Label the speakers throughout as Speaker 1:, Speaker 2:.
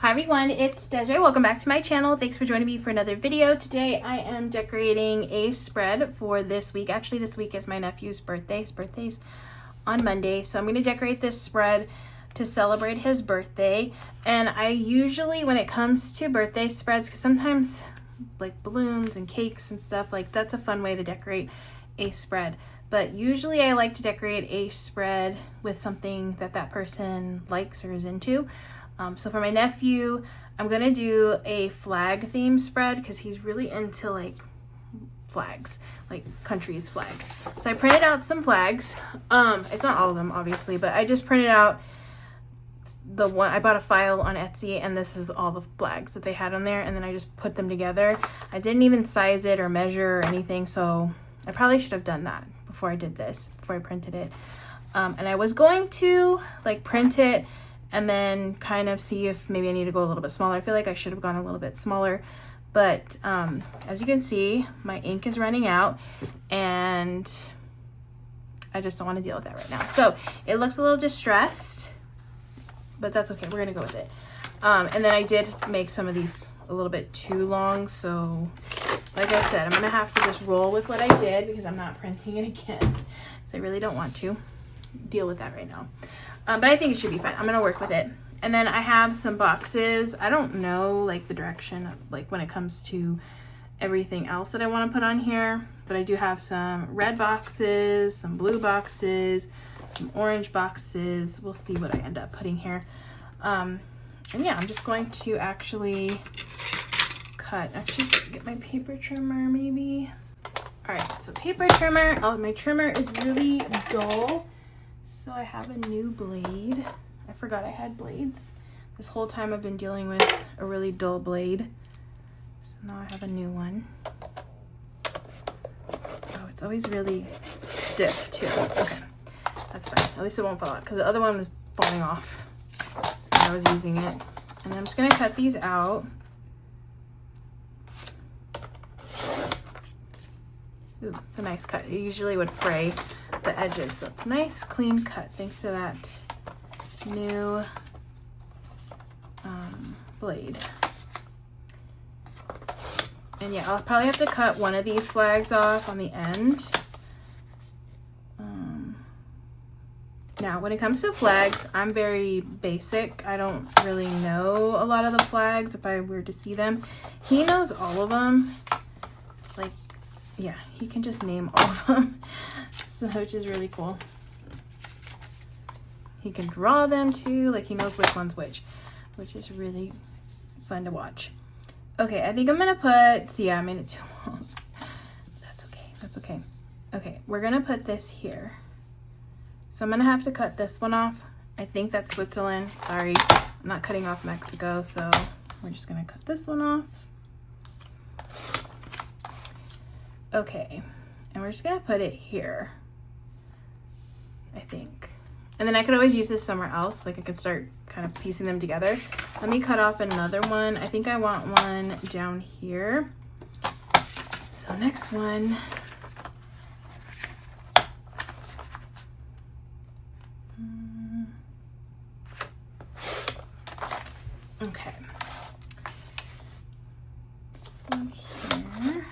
Speaker 1: Hi everyone, it's Desiree. Welcome back to my channel. Thanks for joining me for another video. Today I am decorating a spread for this week. Actually, this week is my nephew's birthday. His birthday's on Monday, so I'm going to decorate this spread to celebrate his birthday. And I usually, when it comes to birthday spreads, because sometimes like balloons and cakes and stuff, like that's a fun way to decorate a spread. But usually I like to decorate a spread with something that that person likes or is into. So for my nephew, I'm gonna do a flag theme spread because he's really into like flags, like countries' flags. So I printed out some flags. It's not all of them, obviously, but I just printed out the one. I bought a file on Etsy, and this is all the flags that they had on there, and then I just put them together. I didn't even size it or measure or anything, so I probably should have done that before I did this, before I printed it. And I was going to like print it and then kind of see if maybe I need to go a little bit smaller. I feel like I should have gone a little bit smaller, but as you can see, my ink is running out and I just don't want to deal with that right now. So it looks a little distressed, but that's okay. We're gonna go with it. And then I did make some of these a little bit too long, so like I said, I'm gonna have to just roll with what I did because I'm not printing it again. So I really don't want to deal with that right now. But I think it should be fine. I'm gonna work with it. And then I have some boxes. I don't know like the direction of, like when it comes to everything else that I want to put on here, but I do have some red boxes, some blue boxes, some orange boxes. We'll see what I end up putting here. And yeah, I'm just going to actually get my paper trimmer maybe. All right, so paper trimmer. Oh, my trimmer is really dull. So I have a new blade. I forgot I had blades. This whole time I've been dealing with a really dull blade. So now I have a new one. Oh, it's always really stiff too. Okay, that's fine. At least it won't fall out because the other one was falling off when I was using it. And I'm just gonna cut these out. Ooh, it's a nice cut. It usually would fray the edges, so it's a nice clean cut thanks to that new blade. And yeah, I'll probably have to cut one of these flags off on the end. Now when it comes to flags, I'm very basic. I don't really know a lot of the flags if I were to see them. He knows all of them. Like, yeah, he can just name all of them, so which is really cool. He can draw them too, like he knows which one's which is really fun to watch. Okay, I think I'm gonna put, see, I made it too long. That's okay, that's okay. Okay, we're gonna put this here. So I'm gonna have to cut this one off. I think that's Switzerland, sorry. I'm not cutting off Mexico, so we're just gonna cut this one off. Okay, and we're just gonna put it here, I think. And then I could always use this somewhere else, like I could start kind of piecing them together. Let me cut off another one. I think I want one down here. So next one. Okay. So here.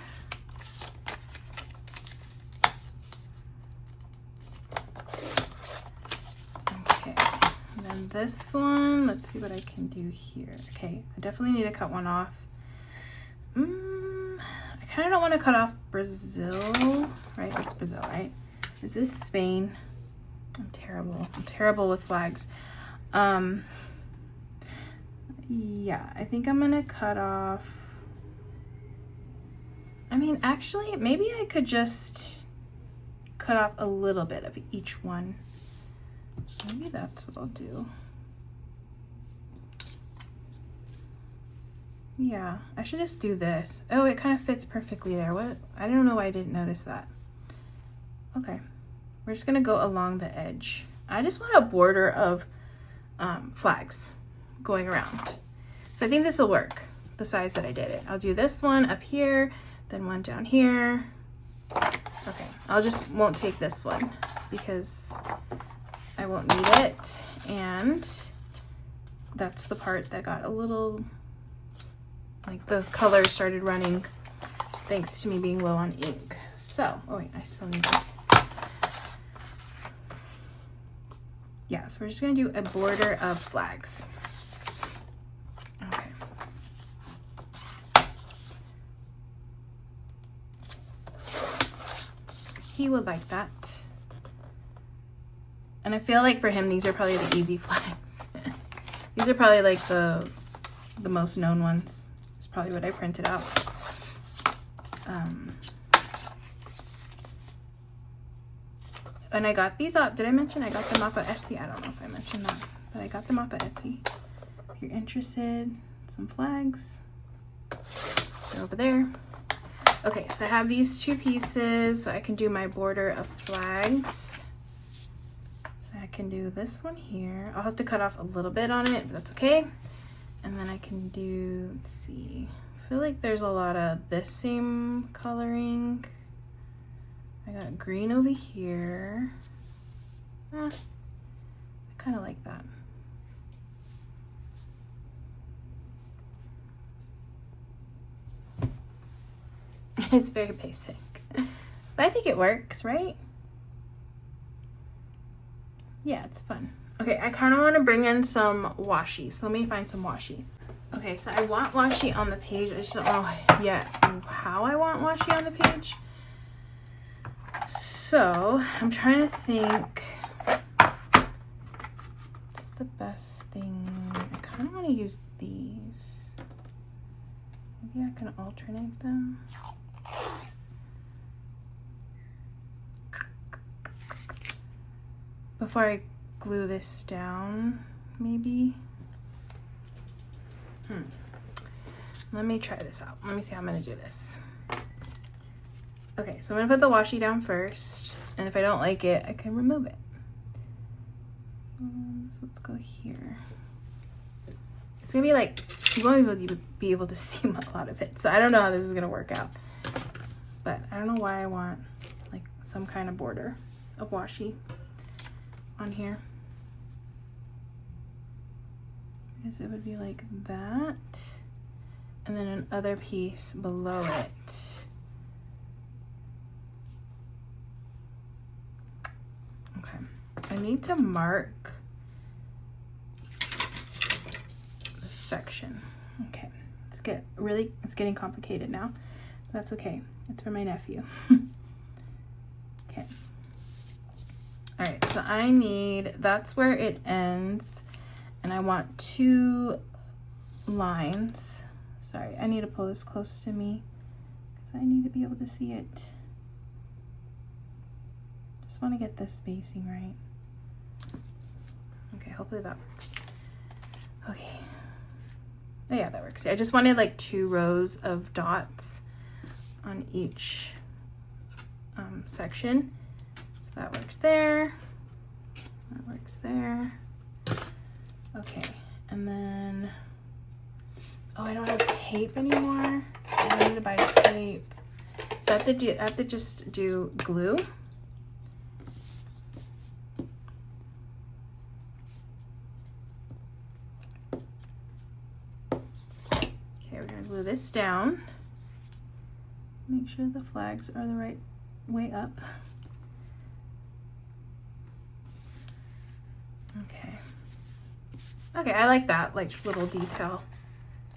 Speaker 1: This one, let's see what I can do here. Okay, I definitely need to cut one off. I kind of don't want to cut off Brazil, right? That's Brazil, right? Is this Spain? I'm terrible with flags. Yeah, I think I'm gonna cut off, I mean, actually, maybe I could just cut off a little bit of each one. Maybe that's what I'll do. Yeah, I should just do this. Oh, it kind of fits perfectly there. What? I don't know why I didn't notice that. Okay, we're just gonna go along the edge. I just want a border of flags going around. So I think this will work, the size that I did it. I'll do this one up here, then one down here. Okay, I'll just won't take this one because I won't need it. And that's the part that got a little, like the color started running thanks to me being low on ink. So, oh wait, I still need this. Yeah, so we're just gonna do a border of flags. Okay. He would like that. And I feel like for him, these are probably the easy flags. These are probably like the most known ones. It's probably what I printed out. And I got these up. Did I mention I got them off of Etsy? I don't know if I mentioned that, but I got them off of Etsy. If you're interested, some flags. They're over there. Okay, so I have these 2 pieces. So I can do my border of flags. So I can do this one here. I'll have to cut off a little bit on it, but that's okay. And then I can do, let's see. I feel like there's a lot of this same coloring. I got green over here. I kind of like that. It's very basic, but I think it works, right? Yeah, it's fun. Okay, I kind of want to bring in some washi, so let me find some washi. Okay, so I want washi on the page. I just don't know yet how I want washi on the page. So I'm trying to think what's the best thing. I kind of want to use these. Maybe I can alternate them. Before I glue this down, maybe. Let me try this out. Let me see how I'm gonna do this. Okay, so I'm gonna put the washi down first, and if I don't like it, I can remove it. So let's go here. It's gonna be like, you won't be able to see a lot of it, so I don't know how this is gonna work out. But I don't know why I want like some kind of border of washi on here. Because it would be like that, and then another piece below it. Okay, I need to mark this section. Okay, it's getting complicated now. That's okay. It's for my nephew. Okay. All right, so I need, that's where it ends, and I want 2 lines. Sorry, I need to pull this close to me because I need to be able to see it. Just want to get this spacing right. Okay, hopefully that works. Okay. Oh yeah, that works. I just wanted like 2 rows of dots on each section. So that works there. That works there. Okay, and then, oh, I don't have tape anymore. I need to buy tape. So I have to just do glue. Okay, we're gonna glue this down. Make sure the flags are the right way up. Okay. Okay, I like that, like little detail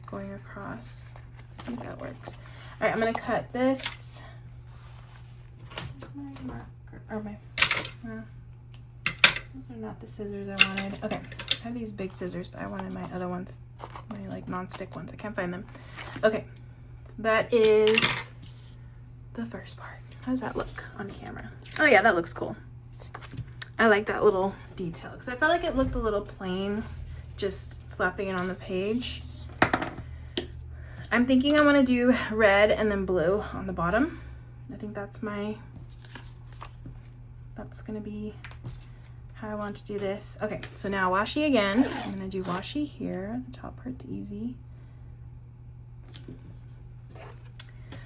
Speaker 1: going across. I think that works. All right, I'm gonna cut this. Where's my marker? Or my, those are not the scissors I wanted. Okay, I have these big scissors, but I wanted my other ones, my like non-stick ones. I can't find them. Okay, so that is the first part. How does that look on camera? Oh yeah, that looks cool. I like that little detail because I felt like it looked a little plain just slapping it on the page. I'm thinking I want to do red and then blue on the bottom. I think that's gonna be how I want to do this. Okay, so now washi again. I'm gonna do washi here. The top part's easy.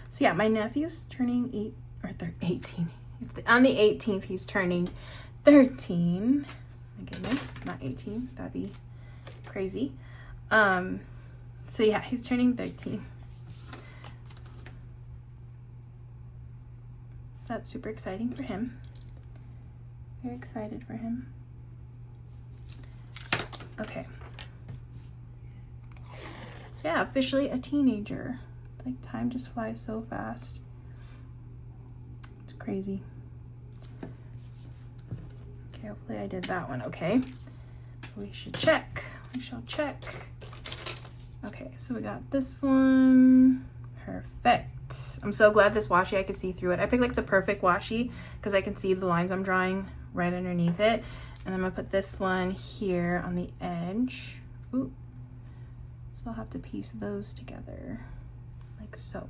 Speaker 1: So yeah, my nephew's turning 18. On the 18th, he's turning 13. My goodness, not 18. That'd be crazy. So yeah, he's turning 13. That's super exciting for him. Very excited for him. Okay. So yeah, officially a teenager. It's like time just flies so fast. It's crazy. Okay, hopefully I did that one okay. We should check. We shall check. Okay, so we got this one. Perfect. I'm so glad this washi, I could see through it. I picked like the perfect washi because I can see the lines I'm drawing right underneath it. And I'm gonna put this one here on the edge. Ooh. So I'll have to piece those together like so.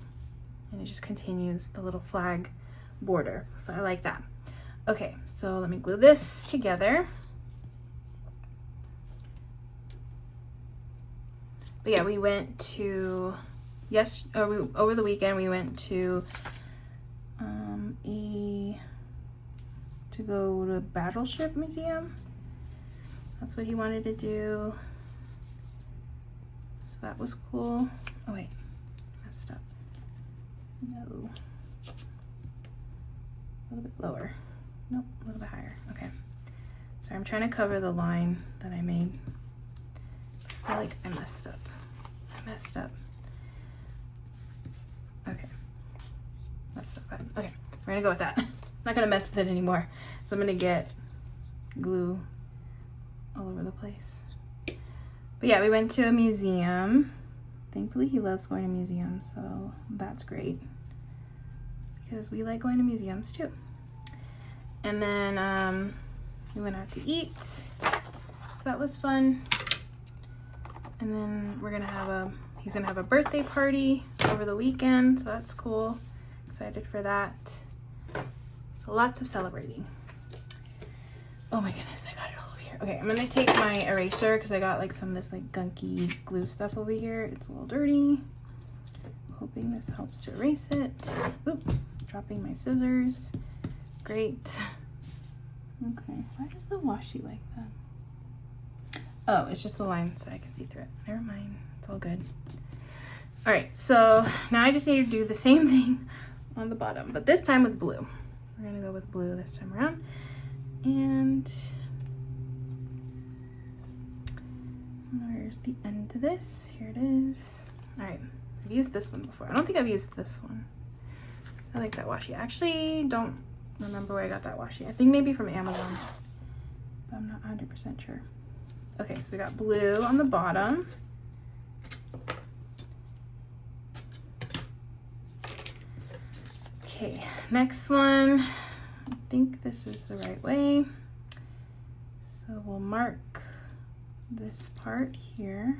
Speaker 1: And it just continues the little flag border. So I like that. Okay, so let me glue this together. But yeah, we went to, over the weekend, we went to go to Battleship Museum. That's what he wanted to do. So that was cool. Oh wait, messed up. No. A little bit lower. Nope, a little bit higher. Okay. Sorry, I'm trying to cover the line that I made. I feel like I messed up. Okay. That's not bad. Okay, we're gonna go with that. Not gonna mess with it anymore. So I'm gonna get glue all over the place. But yeah, we went to a museum. Thankfully, he loves going to museums, so that's great. Because we like going to museums too. And then we went out to eat. So that was fun. And then he's gonna have a birthday party over the weekend, so that's cool. Excited for that. So lots of celebrating. Oh my goodness, I got it all over here. Okay, I'm gonna take my eraser because I got like some of this like gunky glue stuff over here. It's a little dirty. I'm hoping this helps to erase it. Oop, dropping my scissors. Great. Okay, why is the washi like that? Oh, it's just the line so I can see through it. Never mind, it's all good. All right, so now I just need to do the same thing on the bottom, but this time with blue. We're gonna go with blue this time around. And where's the end to this? Here it is. All right, I've used this one before. I don't think I've used this one. I like that washi. I actually don't remember where I got that washi. I think maybe from Amazon, but I'm not 100% sure. Okay, so we got blue on the bottom. Okay, next one. I think this is the right way. So we'll mark this part here.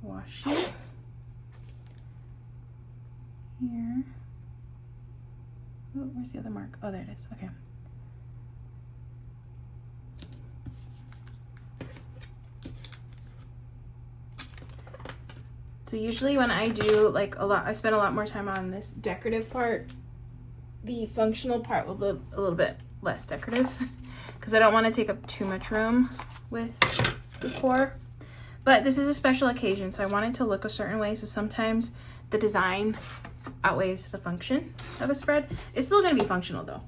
Speaker 1: Washi. Here. Oh, where's the other mark? Oh, there it is. Okay. So usually when I do like I spend a lot more time on this decorative part. The functional part will be a little bit less decorative because I don't want to take up too much room with decor. But this is a special occasion, so I want it to look a certain way. So sometimes the design outweighs the function of a spread. It's still going to be functional though.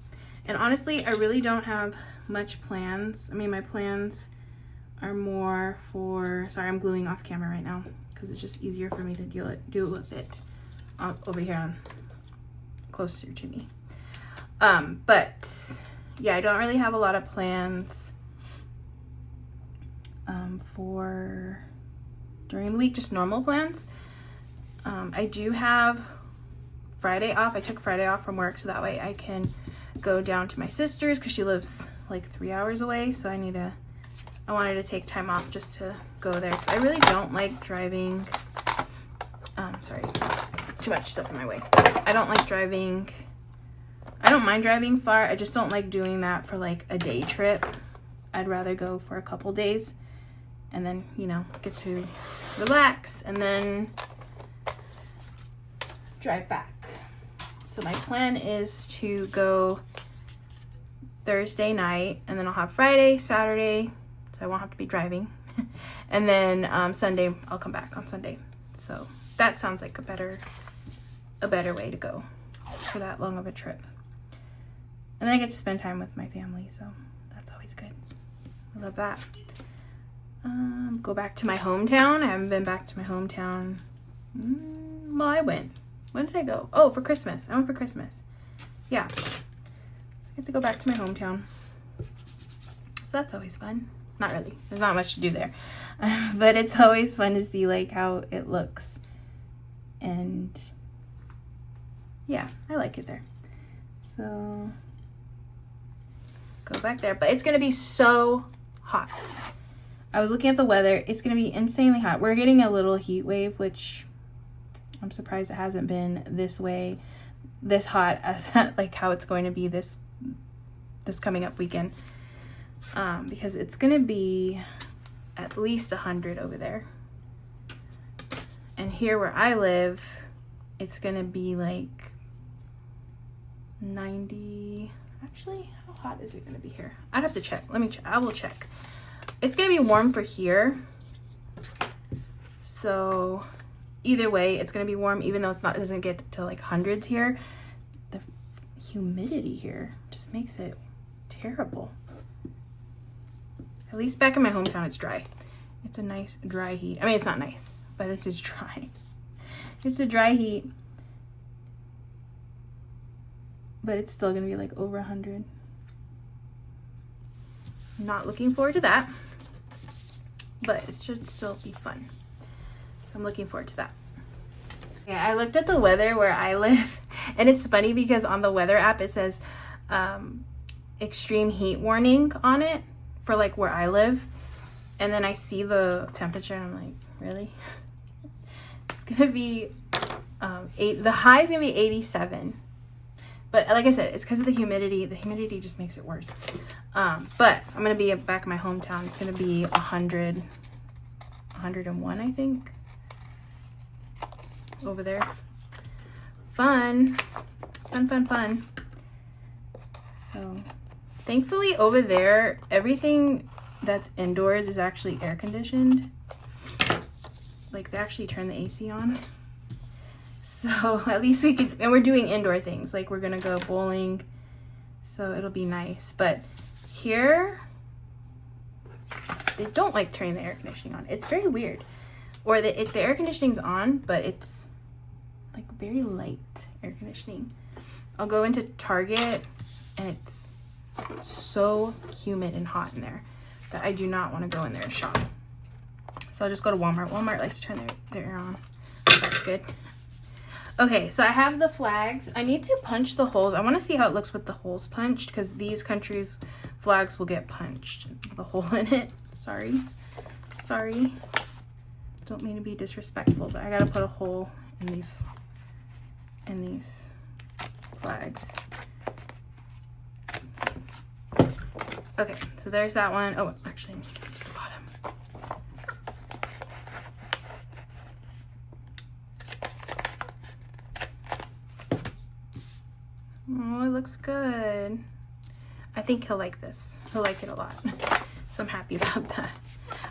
Speaker 1: And honestly, I really don't have much plans. I mean, my plans are more for, sorry, I'm gluing off camera right now because it's just easier for me to do with it over here closer to me. But yeah, I don't really have a lot of plans for during the week, just normal plans. I do have Friday off. I took Friday off from work so that way I can go down to my sister's because she lives like 3 hours away. So I wanted to take time off just to go there because I really don't like driving. Sorry, too much stuff in my way. I don't like driving. I don't mind driving far. I just don't like doing that for like a day trip. I'd rather go for a couple days and then, you know, get to relax and then drive back. So my plan is to go Thursday night and then I'll have Friday, Saturday, so I won't have to be driving. And then Sunday, I'll come back on Sunday. So that sounds like a better way to go for that long of a trip. And then I get to spend time with my family, so that's always good. I love that. Go back to my hometown. I haven't been back to my hometown. Well, I went. When did I go? Oh, for Christmas. I went for Christmas. Yeah. So I get to go back to my hometown. So that's always fun. Not really. There's not much to do there. But it's always fun to see like how it looks. And yeah, I like it there. So go back there. But it's going to be so hot. I was looking at the weather. It's going to be insanely hot. We're getting a little heat wave, which I'm surprised it hasn't been this way, this hot as like how it's going to be this coming up weekend. Because it's going to be at least 100 over there. And here where I live, it's going to be like 90. Actually, how hot is it going to be here? I'd have to check. Let me check. I will check. It's going to be warm for here. So either way, it's going to be warm, even though it doesn't get to like hundreds here. The humidity here just makes it terrible. At least back in my hometown, it's dry. It's a nice dry heat. I mean, it's not nice, but it's just dry. It's a dry heat. But it's still gonna be like over 100. Not looking forward to that. But it should still be fun. So I'm looking forward to that. Yeah, I looked at the weather where I live, and it's funny because on the weather app it says extreme heat warning on it for like where I live, and then I see the temperature and I'm like, really? It's gonna be the high is gonna be 87, but like I said, it's because of the humidity just makes it worse. But I'm gonna be back in my hometown. It's gonna be 100, 101, I think, over there. Fun. So thankfully over there, everything that's indoors is actually air conditioned. Like they actually turn the AC on. So at least we could, and we're doing indoor things. Like we're gonna go bowling. So it'll be nice. But here, they don't like turning the air conditioning on. It's very weird. Or the air conditioning's on, but it's like very light air conditioning. I'll go into Target and it's so humid and hot in there that I do not want to go in there and shop. So I'll just go to Walmart. Walmart likes to turn their air on. That's good. Okay, so I have the flags. I need to punch the holes. I want to see how it looks with the holes punched, because these countries' flags will get punched with a hole in it. Sorry. Don't mean to be disrespectful, but I gotta put a hole in these flags. Okay, so there's that one. Oh, actually, the bottom. Oh, it looks good. I think he'll like this. He'll like it a lot. So I'm happy about that.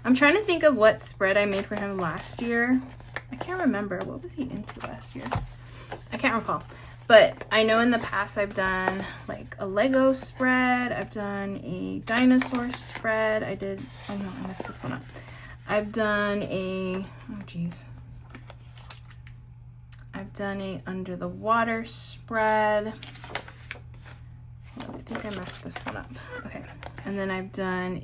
Speaker 1: I'm trying to think of what spread I made for him last year. I can't remember. What was he into last year? I can't recall. But I know in the past I've done like a Lego spread. I've done a dinosaur spread. Oh no, I messed this one up. I've done I've done a under the water spread. I think I messed this one up. Okay. And then I've done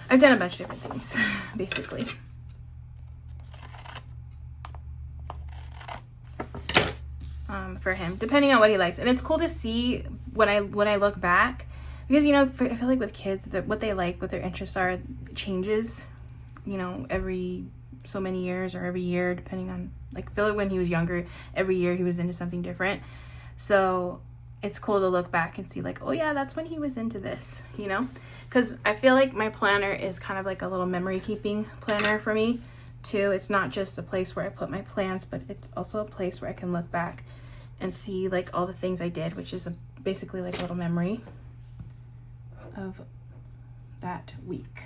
Speaker 1: I've done a bunch of different themes, basically. For him, depending on what he likes. And it's cool to see when I look back, because I feel like with kids, that what they like, what their interests are, changes, every so many years or every year, depending on, I feel like when he was younger, every year he was into something different. So it's cool to look back and see like, oh yeah, that's when he was into this, because I feel like my planner is kind of like a little memory keeping planner for me too. It's not just a place where I put my plans, but it's also a place where I can look back and see like all the things I did, which is basically like a little memory of that week.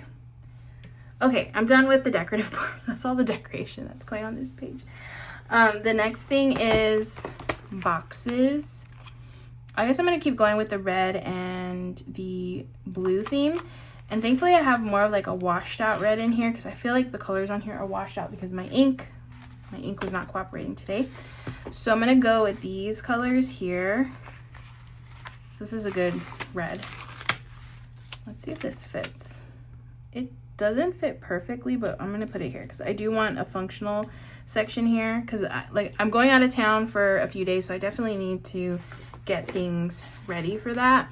Speaker 1: Okay, I'm done with the decorative part. That's all the decoration that's going on this page. The next thing is boxes. I guess I'm going to keep going with the red and the blue theme. And thankfully I have more of like a washed out red in here because I feel like the colors on here are washed out because my ink was not cooperating today. So I'm going to go with these colors here. So this is a good red. Let's see if this fits. It doesn't fit perfectly, but I'm going to put it here because I do want a functional section here because I'm going out of town for a few days, so I definitely need to get things ready for that.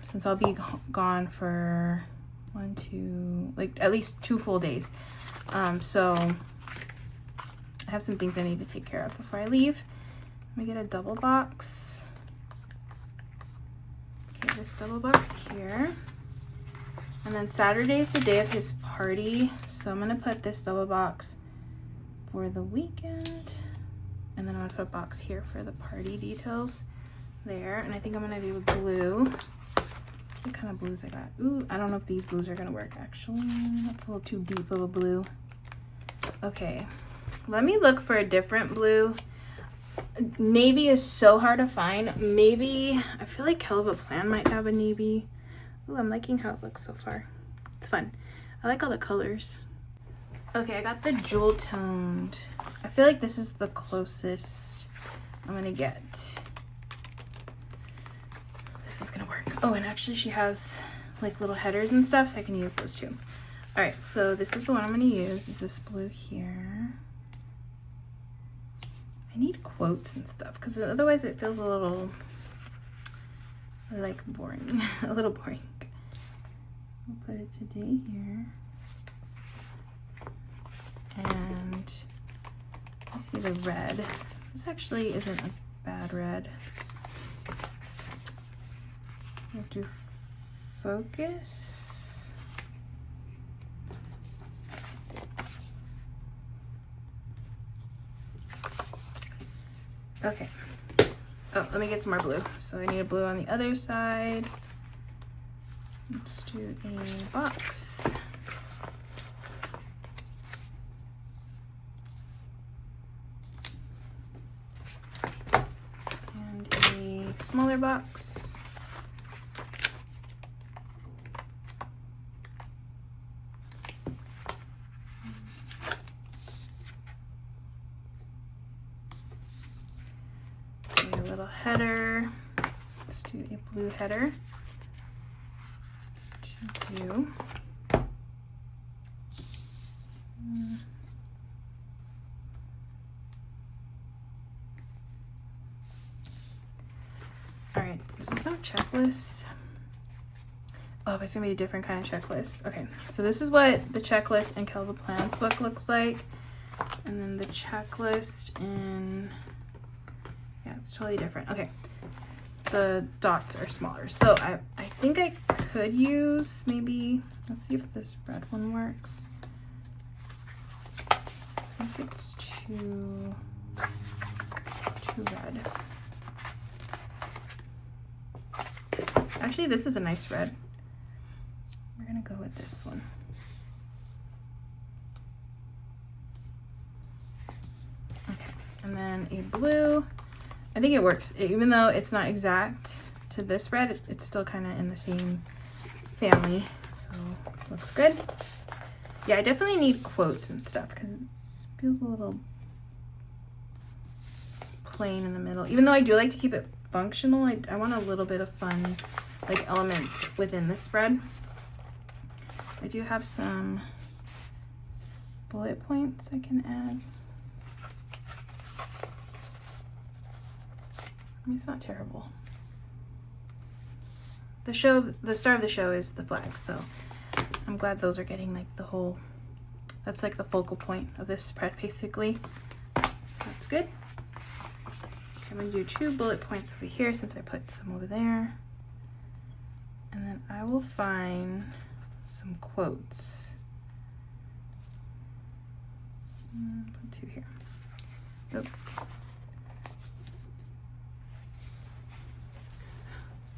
Speaker 1: Since I'll be gone for at least 2 full days. So I have some things I need to take care of before I leave. Let me get a double box. Okay, this double box here. And then Saturday is the day of his party, so I'm gonna put this double box for the weekend. And then I'm gonna put a box here for the party details there. And I think I'm gonna do blue. What kind of blues I got? Ooh, I don't know if these blues are gonna work actually. That's a little too deep of a blue. Okay, let me look for a different blue. Navy is so hard to find. Maybe, I feel like KellofaPlan might have a navy. Ooh, I'm liking how it looks so far. It's fun. I like all the colors. Okay, I got the jewel toned. I feel like this is the closest I'm gonna get. This is gonna work. Oh, and actually she has like little headers and stuff, so I can use those too. All right, so this is the one I'm gonna use, is this blue here. I need quotes and stuff because otherwise it feels a little like boring, a little boring. I'll put it today here. And I see the red. This actually isn't a bad red. I have to focus. Okay. Oh, let me get some more blue. So I need a blue on the other side. Let's do a box. And a smaller box. A little header. Let's do a blue header. Do. All right, this is some checklist. Oh, it's gonna be a different kind of checklist. Okay, so this is what the checklist in KellofaPlan's book looks like, and then the checklist in, yeah, it's totally different. Okay, the dots are smaller, so I think I could use maybe, let's see if this red one works. I think it's too red. Actually, this is a nice red. We're gonna go with this one. Okay, and then a blue. I think it works, even though it's not exact to this red, it's still kind of in the same family, so looks good. Yeah, I definitely need quotes and stuff because it feels a little plain in the middle. Even though I do like to keep it functional, I want a little bit of fun, like elements within the spread. I do have some bullet points I can add. I mean, it's not terrible. The star of the show is the flag, so I'm glad those are getting like the whole, that's like the focal point of this spread basically. So that's good. Okay, I'm gonna do 2 bullet points over here since I put some over there. And then I will find some quotes. Put 2 here. Nope.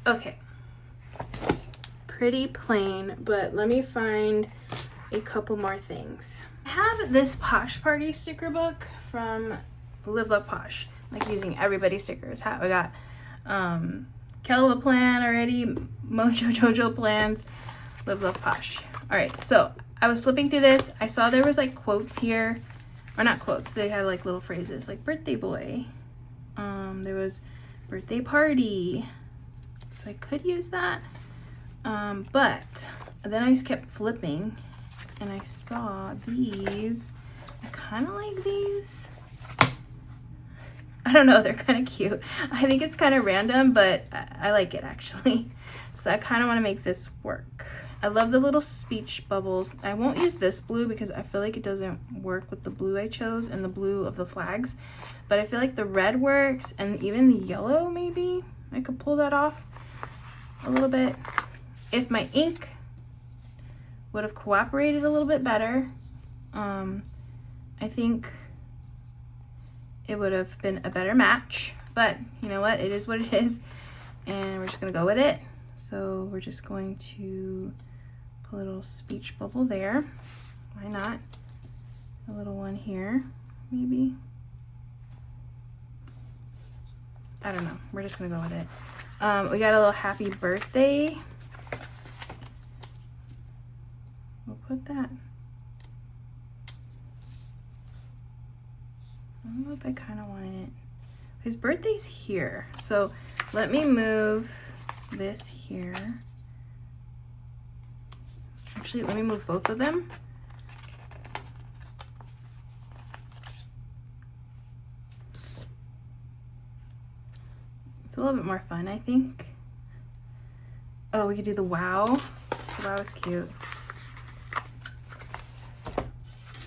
Speaker 1: Okay. Pretty plain, but let me find a couple more things. I have this Posh Party sticker book from Live Love Posh, like using everybody's stickers. We got KellofaPlan already, Mojo, Jojo plans, Live Love Posh. All right, so I was flipping through this. I saw there was like quotes here, or not quotes. They had like little phrases like birthday boy. There was birthday party, so I could use that. But then I just kept flipping and I saw these. I kind of like these. I don't know, they're kind of cute. I think it's kind of random, but I like it actually. So I kind of want to make this work. I love the little speech bubbles. I won't use this blue because I feel like it doesn't work with the blue I chose and the blue of the flags. But I feel like the red works, and even the yellow maybe. I could pull that off a little bit. If my ink would have cooperated a little bit better, I think it would have been a better match. But you know what? It is what it is. And we're just going to go with it. So we're just going to put a little speech bubble there. Why not? A little one here, maybe. I don't know. We're just going to go with it. We got a little happy birthday. We'll put that. I don't know if I kind of want it. His birthday's here. So let me move this here. Actually, let me move both of them. It's a little bit more fun, I think. Oh, we could do the wow. The wow is cute.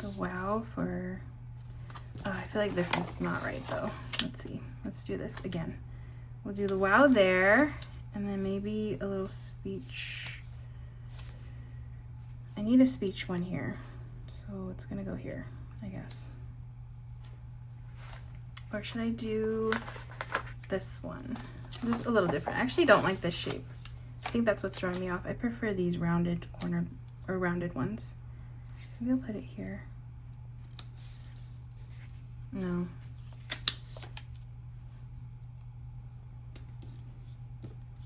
Speaker 1: The wow for... Oh, I feel like this is not right though. Let's see. Let's do this again. We'll do the wow there, and then maybe a little speech. I need a speech one here, so it's gonna go here, I guess. Or should I do this one? This is a little different. I actually don't like this shape. I think that's what's throwing me off. I prefer these rounded corner or rounded ones. Maybe I'll put it here. No.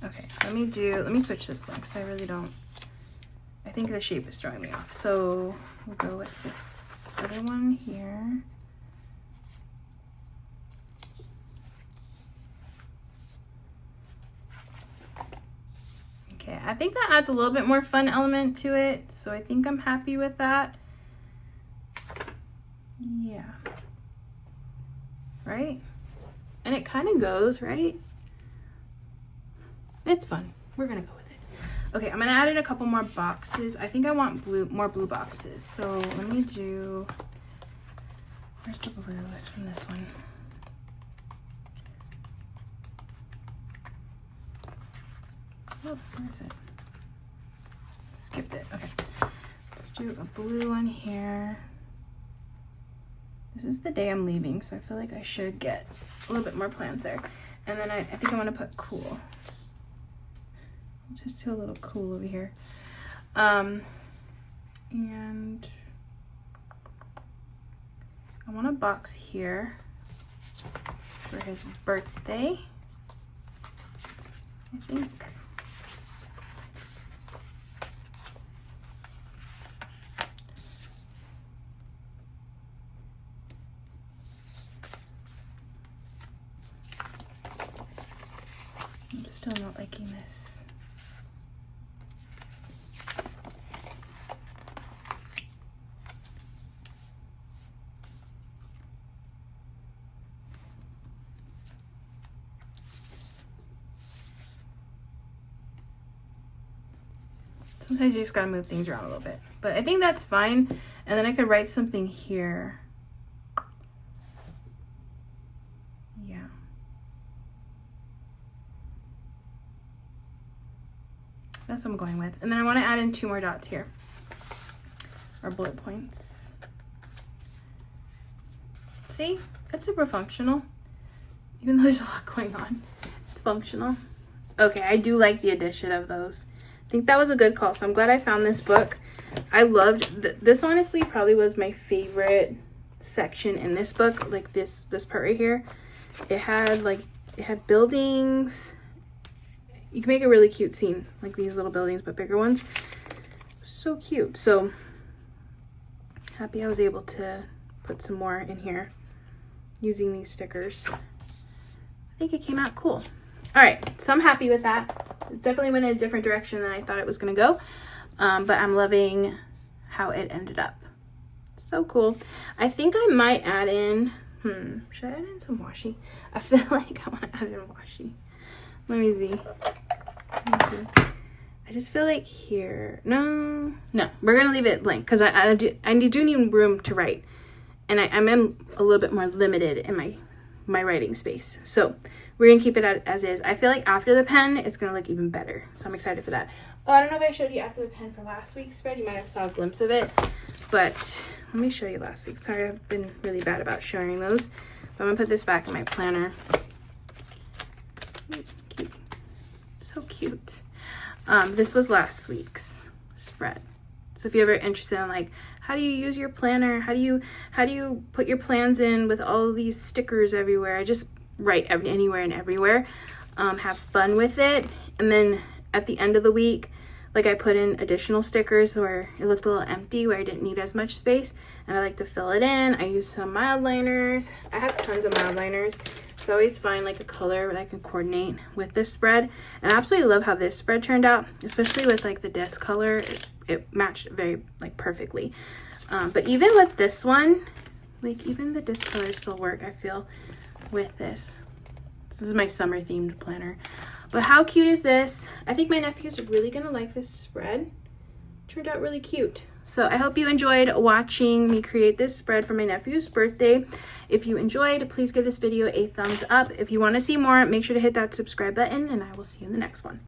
Speaker 1: Okay, let me switch this one because I really don't, I think the shape is throwing me off. So we'll go with this other one here. Okay, I think that adds a little bit more fun element to it. So I think I'm happy with that. Yeah. Right? And it kind of goes, right? It's fun. We're gonna go with it. Okay, I'm gonna add in a couple more boxes. I think I want more blue boxes. So let me do, where's the blue? It's from this one. Oh, where is it? Skipped it. Okay. Let's do a blue one here. This is the day I'm leaving, so I feel like I should get a little bit more plans there. And then I think I want to put cool. Just do a little cool over here. And I want a box here for his birthday, I think. I'm still not liking this. Sometimes you just gotta move things around a little bit, but I think that's fine. And then I could write something here. Yeah. That's what I'm going with. And then I want to add in 2 more dots here, or bullet points. See, it's super functional. Even though there's a lot going on, it's functional. Okay, I do like the addition of those. I think that was a good call, so I'm glad I found this book. I loved this. Honestly probably was my favorite section in this book, like this part right here. It had buildings. You can make a really cute scene, like these little buildings but bigger ones. So cute. So happy I was able to put some more in here using these stickers. I think it came out cool. All right, so I'm happy with that. It's definitely went in a different direction than I thought it was gonna go, but I'm loving how it ended up. So cool. I think I might add in, should I add in some washi? I feel like I want to add in washi. Let me see. I just feel like here, no, we're gonna leave it blank because I do need room to write, and I'm a little bit more limited in my writing space. So we're gonna keep it as is. I feel like after the pen, it's gonna look even better. So I'm excited for that. Oh, I don't know if I showed you after the pen for last week's spread. You might have saw a glimpse of it, but let me show you last week. Sorry, I've been really bad about showing those. But I'm gonna put this back in my planner. Cute. So cute. This was last week's spread. So if you're ever interested in like, how do you use your planner? How do you put your plans in with all these stickers everywhere? I just write anywhere and everywhere. Have fun with it. And then at the end of the week, like I put in additional stickers where it looked a little empty, where I didn't need as much space, and I like to fill it in. I use some mild liners. I have tons of mild liners, so I always find like a color that I can coordinate with this spread. And I absolutely love how this spread turned out, especially with like the disc color. It matched very like perfectly. But even with this one, like even the disc colors still work, I feel, with this. This is my summer themed planner. But how cute is this? I think my nephew's really gonna like this spread. Turned out really cute. So I hope you enjoyed watching me create this spread for my nephew's birthday. If you enjoyed, please give this video a thumbs up. If you want to see more, make sure to hit that subscribe button, and I will see you in the next one.